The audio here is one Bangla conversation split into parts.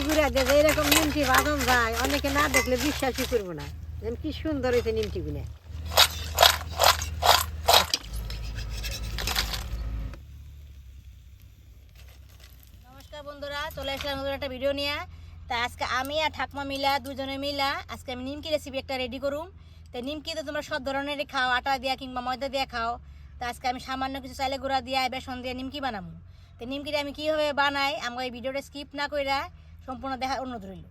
চালের গুঁড়া দিয়ে যে এরকম নিমটি বাঁধন যায় অনেকে না দেখলে বিশ্বাসই করবো না। যেন কি সুন্দর হয়েছে নিমটি গুনে। নমস্কার বন্ধুরা, চলে আসলাম নতুন একটা ভিডিও নিয়ে। তা আজকে আমি আর ঠাকমা মিলা দুজনে মিলা আজকে আমি নিমকি রেসিপি একটা রেডি করুম। তো নিমকি তো তোমরা সব ধরনেরই খাও, আটা দিয়া কিংবা ময়দা দিয়ে খাও। তা আজকে আমি সামান্য কিছু চালের গুঁড়া দিয়ে বেসন দিয়ে নিমকি বানাবো। তো নিমকিটা আমি কীভাবে বানাই আমার এই ভিডিওটা স্কিপ না কইরা সম্পূর্ণ দেখার অনুরোধ রইল।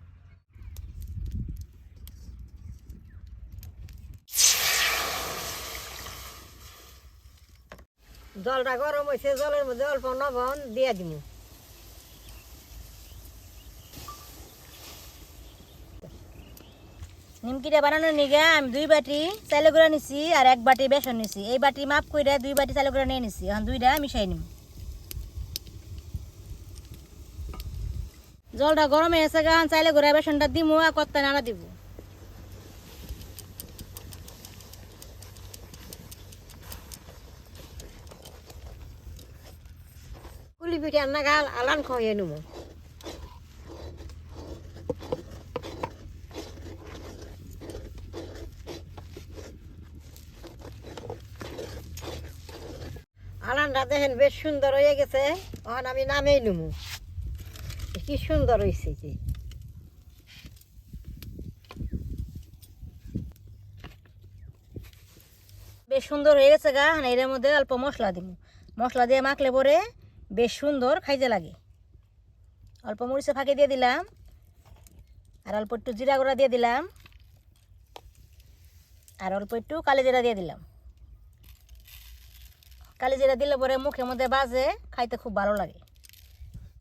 জলটা গরম হয়েছে, জলের মধ্যে অল্প লবণ দিয়ে দিব। নিমকিটা বানানোর নিগে আমি 2 বাটি চালের গুঁড়া নিছি আর 1 বাটি বেসন নিছি। এই বাটি মাপ কইরা 2 বাটি চালের গুঁড়া নিয়ে নিছি। এখন দুইটা মিশাই নিব। জলটা গরম হয়ে গেছে, গান চাইলে গুঁড়া বেসনটা দিমু আর কত্তা নাড়া দিব। কুলি পিঠে আন্না গাল আলান খাইয়ে নেবো। আলানটা দেখেন বেশ সুন্দর হয়ে গেছে। এখন আমি নামেই নেবো। কি সুন্দর হয়েছে কি। বেশ সুন্দর হয়ে গেছে গা। এর মধ্যে অল্প মশলা দিব। মশলা দিয়ে মাখলে পরে বেশ সুন্দর খাইতে লাগে। অল্প মরিচে ফাঁকি দিয়ে দিলাম আর অল্প একটু জিরা গুঁড়া দিয়ে দিলাম আর অল্প একটু কালি জিরা দিয়ে দিলাম। কালি জিরা দিলে পরে মুখের মধ্যে বাজে, খাইতে খুব ভালো লাগে।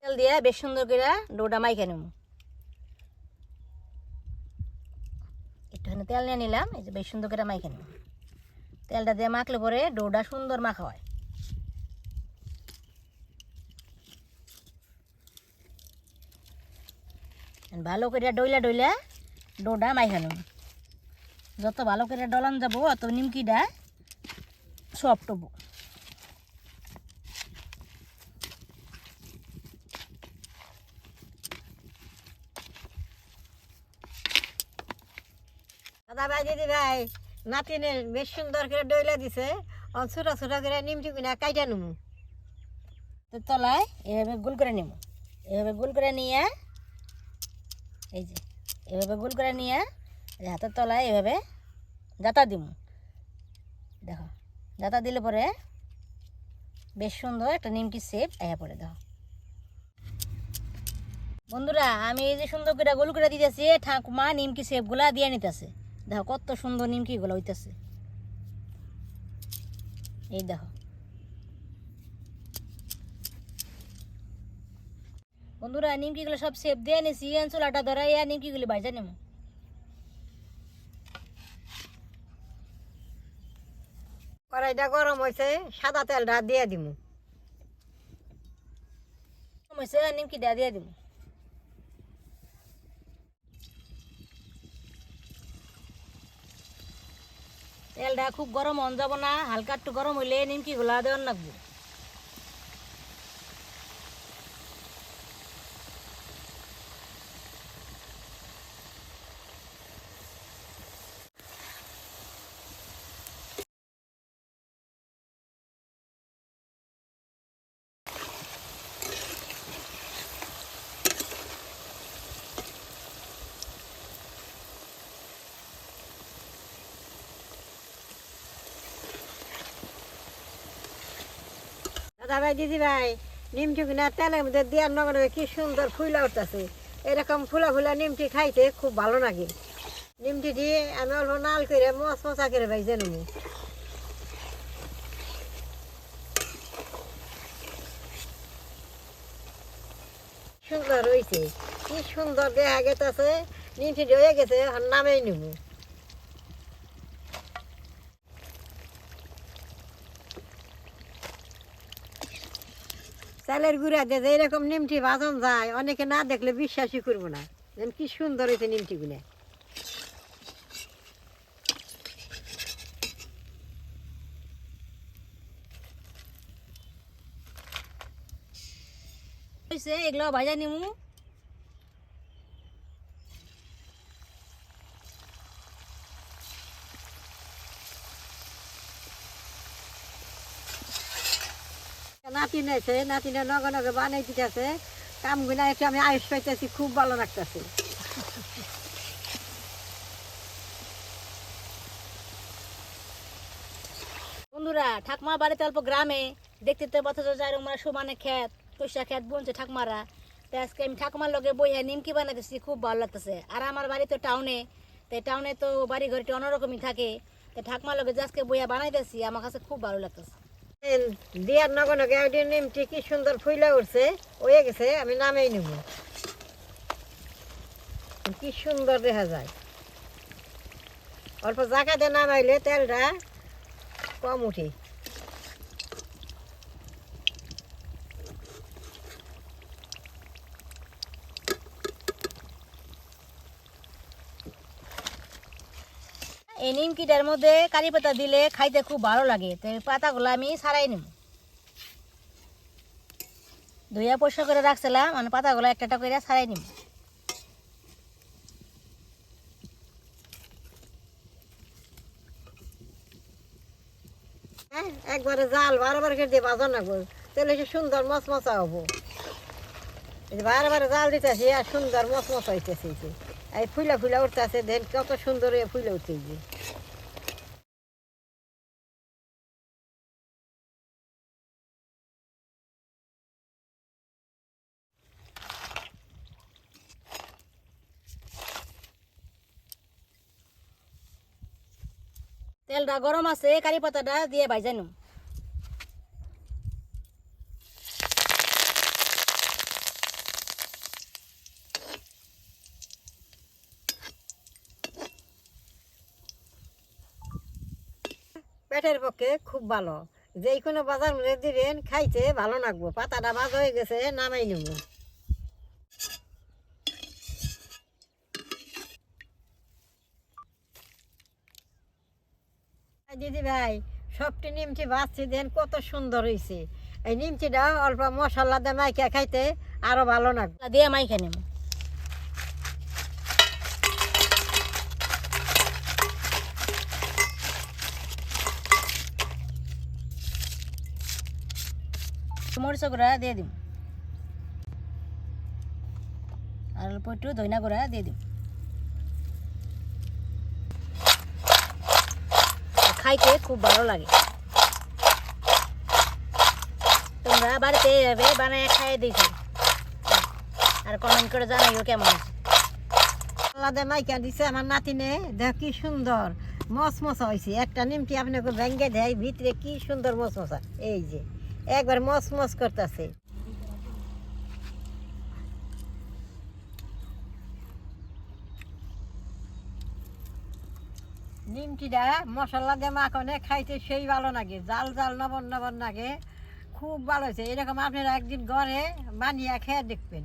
তেল দিয়ে বেশ সুন্দর করে ডোটা মাইখে নেব। একটুখানি তেল নিয়ে নিলাম, এই যে বেশ সুন্দর করে মাইখে নেব। তেলটা দিয়ে মাখলে পরে ডোটা সুন্দর মাখা হয়। ভালো করে ডইলা ডইলা ডোটা মাইখা নেব। যত ভালো করে ডলান যাব অত নিমকিটা সফট হবো। দাদা ভাই দিদি ভাই নাতিনে বেশ সুন্দর করে ডইলা দিছে। ছোটা ছোটা করে নিমটি কিনা কাইটা নেবো। তো তলায় এভাবে গোল করে নেব। এভাবে গোল করে নিয়ে এই যে এভাবে গোল করে নিয়ে হাতের তলায় এভাবে জাতা দিব। দেখো জাতা দিলে পরে বেশ সুন্দর একটা নিমকি শেপ আয়া পড়ে। দেখো বন্ধুরা, আমি এই যে সুন্দর করে গোল করে দিতেছি, ঠাকুমা নিমকি শেপগুলা দিয়ে নিতেছে। দেখো কত সুন্দর নিমকিগুলো হইতেছে। এই দেখো বন্ধুরা, নিমকিগুলো সব শেপ দিয়ে নিছি। চুলাটা ধরাইয়া নিমকিগুলি ভাজা নেব। কড়াইটা গরম হয়েছে, সাদা তেলটা দিয়ে দিব। নিমকিটা দিয়ে দিব। তেলটা খুব গরম হন যাব না, হালকা একটু গরম হইলে নিমকিগুলা দেওয়ার লাগবো। দাদা ভাই দিদি ভাই নিমটি কিনা তেলের মধ্যে দেওয়ার নগরে কি সুন্দর ফুলা উঠতেছে। এরকম ফুলা ফুলা নিমটি খাইতে খুব ভালো লাগে। নিমটি দিয়ে আমি অল্প নাল করে মশ মশা করে ভাইজে নেব। সুন্দর হয়েছে, কি সুন্দর দেখা গেছে। নিমটি হয়ে গেছে, নামেই নেব। চালের গুঁড়া দিয়ে যে এরকম নিমটি বাজন যায় অনেকে না দেখলে বিশ্বাসই করবো না। যেন কি সুন্দর হয়েছে নিমটি গুনে। এগুলো ভাজা নিমু। নাতি নেছে, নাতিনে নগে নগে বানাই দিতেছে, কাম গুনা একটু আমি আয়ুষ পাইতেছি, খুব ভালো লাগতেছে। বন্ধুরা ঠাকমা বাড়িতে অল্প গ্রামে দেখতে তো পথ যায় আমরা সমানে ক্ষেত কইসা ক্ষেত বুনছে ঠাকমারা। তো আজকে আমি ঠাকমার লগে বইয়া নিমকি বানাইতেছি, খুব ভালো লাগতেছে। আর আমার বাড়ি তো টাউনে, তো টাউনে তো বাড়ি ঘরটি অন্যরকমই থাকে। তো ঠাকমার লগে যে আজকে বইয়া বানাইতেছি আমার কাছে খুব ভালো লাগতেছে। দিয়ার নগে নগে ওই নিমটি কি সুন্দর ফুইলা উঠছে, হয়ে গেছে, আমি নামেই নেব। কি সুন্দর দেখা যায়। অল্প জায়গা দিয়ে নামাইলে তেলটা কম উঠে। এই নিমকিটার মধ্যে কারি পাতা দিলে খাইতে খুব ভালো লাগে। তো এই পাতাগুলো আমি ছাড়াই নেব, ধুইয়া পরিষ্কার করে রাখছিলাম, মানে পাতাগুলো একটা একটা করে ছাড়াই নেব। হ্যাঁ, একবারে জাল বারবার করে দিয়ে বাজার না গো, তাহলে সে সুন্দর মচমচা হবো। বারবার জাল দিতেছি আর সুন্দর মচমচা হইতেছে। এই ফুলা ফুলা উঠতেছে, দেন কত সুন্দর ফুলে উঠতেছে। তেলটা গরম আছে, কারি পাতাটা দিয়ে ভাইজাই নেব। পেটের পক্ষে খুব ভালো, যে কোনো বাজার মধ্যে দিবেন খাইতে ভালো লাগবো। পাতাটা ভাজ হয়ে গেছে, নামাই নেব। দিদি ভাই, সবটি নিমটি ভাজছি, দেন কত সুন্দর হয়েছে। এই নিমটিটা অল্প মশলা দিয়ে মাইকা খাইতে আরো ভালো লাগবে। দিয়ে মাইখা নেব। মরিচ গুঁড়া দিয়ে দিব, আর অল্প একটু ধনিয়া গুঁড়া দিয়ে দিব। খাইতে খুব ভালো লাগে। তোমরা বাড়িতে এভাবে বানায় খাইয়ে দিয়েছি, আর কমেন্ট করে জানাইও কেমন আছে। আলাদা মাইকা দিছে আমার নাতিনে, দেখ কি সুন্দর মচমচা হয়েছে। একটা নিমটি আপনাকে ভেঙ্গে দেয়, ভিতরে কি সুন্দর মচমচা। এই যে একবার মচমচ করতেছে। নিমটিটা মশলা দিয়ে মাখনে খাইতে সেই ভালো লাগে, জাল জাল নবন নবন লাগে, খুব ভালো হয়েছে। এরকম আপনারা একদিন ঘরে বানিয়ে খেয়ে দেখবেন।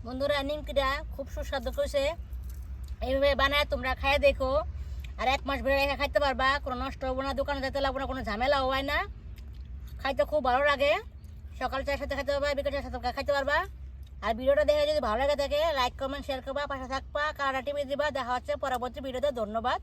বন্ধুরা নিমকিটা খুব সুস্বাদু করেছে, এইভাবে বানায় তোমরা খাইয়ে দেখো। আর 1 মাস বেড়ে রেখে খাইতে পারবা, কোনো নষ্ট হবো না, দোকানে যেতে লাগবো না, কোনো ঝামেলাও হয় না। খাইতে খুব ভালো লাগে। সকাল চায়ের সাথে খাইতে পারবা, বিকেল চায়ের সাথে খাইতে পারবা। আর ভিডিওটা দেখে যদি ভালো লাগে থাকে লাইক কমেন্ট শেয়ার করবা, পাশে থাকবা, কারাটা টিপে দিবা। দেখা হচ্ছে পরবর্তী ভিডিওতে। ধন্যবাদ।